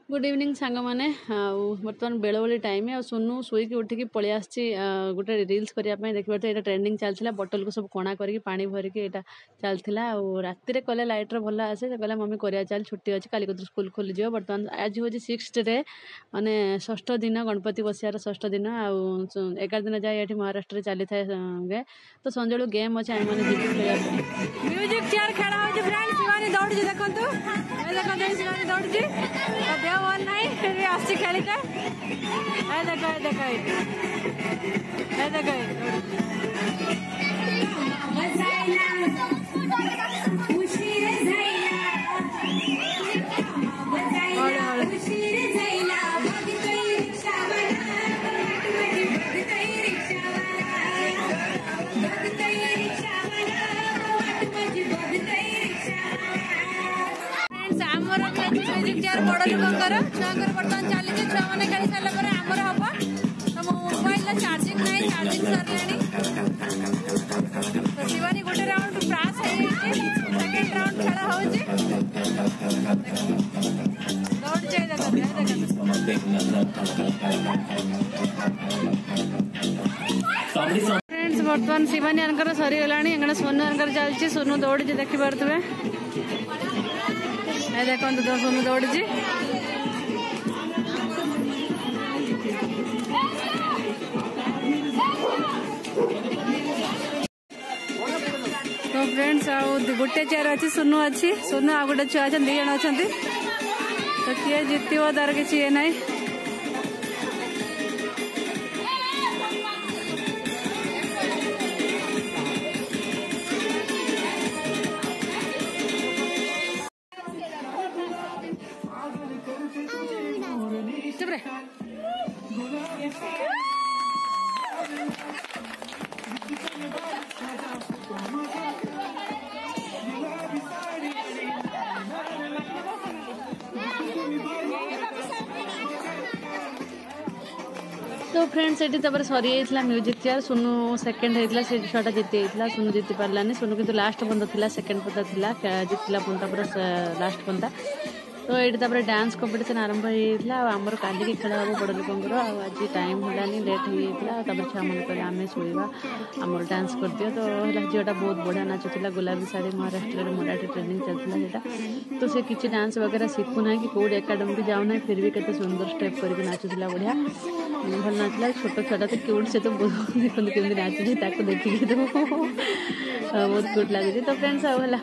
good evening सांग मैंने बर्तमान बेलबली टाइम आ सोनू शोक उठिकी पलि आसी गोटे रिल्स करने देखिए ये ट्रेंडिंग चलता बोतल को सब कणा करके पानी भरिकी यहाँ चलता राति कले लाइटर भल आसे कहला मम्मी करा चल छुट्टी अच्छी काली स्कूल खोलीज बर्तमान आज हूँ 6th डे माने षष्ठ दिन गणपति बसियार षष्ठ दिन आउ 11 दिन जाए ये महाराष्ट्र चली था तो संजू गेम अच्छे आम मैंने म्यूजिक चेयर खेला फ्रेंड्स दौड़ देखो दौड़ी देह भल ना फिर भी आसी खेली म्यूजिक चेयर बड़ लोकर छुआर बर्तमान चली छुआ मैंने खेली सारापर आमर हम तो मोबाइल चार्जिंग ना चार्जिंग सरला तो शिवानी गोटे राउंड पास सेकेंड राउंड खेला हो फ्रेंड्स बर्तमान शिवानी आनकर सरीगला सोनू आनकर चलती सोनू दौड़ी देखिपे देखो तो सोनू दौड़ी तो फ्रेंड्स गोटे चेयर अच्छी सोनू अच्छी सोनू आ गोटे छुआ अच्छा 2 जन अच्छा तो किए जीतव तार किसी ये ना तो फ्रेंड्स ये सरी जाता म्यूजिक चेयर सोनू सेकेंड होता से छुआटा जीति सोनू जीति पारानी सोनू किंतु लास्ट पंत था सेकेंड पंता था जीतला पंता पूरा लास्ट पंता तो ये डांस कंपटीशन आरंभ होता आमर कालिकी खेल हम बड़ लोकर आज टाइम होलानी लेट होता छुआ मन कर आम शोवा आमर डांस कर दियो तो झीटा बहुत बढ़िया नाचुला गुलाबी साड़ी महाराष्ट्र में मराठी ट्रेनिंग चलता तो से किसी डांस वगैरह शिखुना कि कौट एकाडेमी भी जाऊना फिर भी केते सुंदर स्टेप करके नाचुला बढ़िया भल नाचला छोट छुआटा तो क्यूट से तो देखते केमी नाचुची देखिए तो बहुत क्यूट लगे तो फ्रेंड्स आला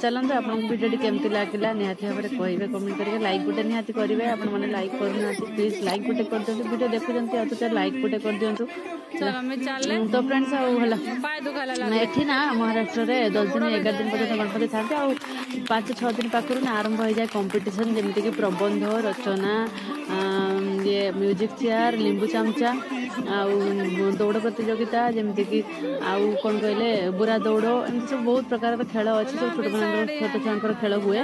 चलते आप भिडियो केमती लगला निहाती भाव में कहे कमेंट करके लाइक गोटे निहाती करेंगे आपण मैंने लाइक करना प्लीज लाइक गोटे कर दिखाँ वीडियो देखुंत तो लाइक गोटे कर दिंतु तो फ्रेंड्स ये ना महाराष्ट्र में 10 दिन 11 दिन पर्यटन गणपति था 5-6 दिन पाखर आरंभ हो जाए कंपटीशन जमीक प्रबंध रचना ये म्यूजिक चेयर लिंबू चमचा दौड़ प्रतियोगिता जमीक आउ कौन कहले बुरा दौड़ एमती सब बहुत प्रकार खेल अच्छी सब छोट छुआ खेल हुए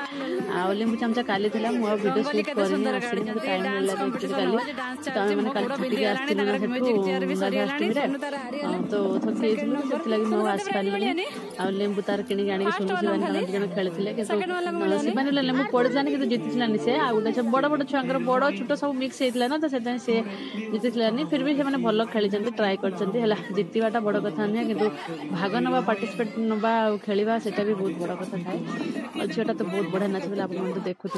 आ लिंबू चमचा काली था मुझे वीडियो शूट कर टाइम मिलला काली मैंने काली छुट्टी आसमी तो थकी से मुझे आसी पारे आ लेंबू तार कि आने सोनू शिवानी जन खेलते शिवानी लेंबू पड़ानी कि जीति से आ गोटे बड़ बड़ छुआ बड़ छोट सब मिक्स होता ना तो से जीति फिर भी से भल खेली ट्राए कर जीतवाटा बड़ कथा नुहे कि भाग नवा पार्टिसिपेट नवा खेलवा से भी बहुत बड़ कथा थाए झीटा तो बहुत बढ़िया नाचुला आप देखुए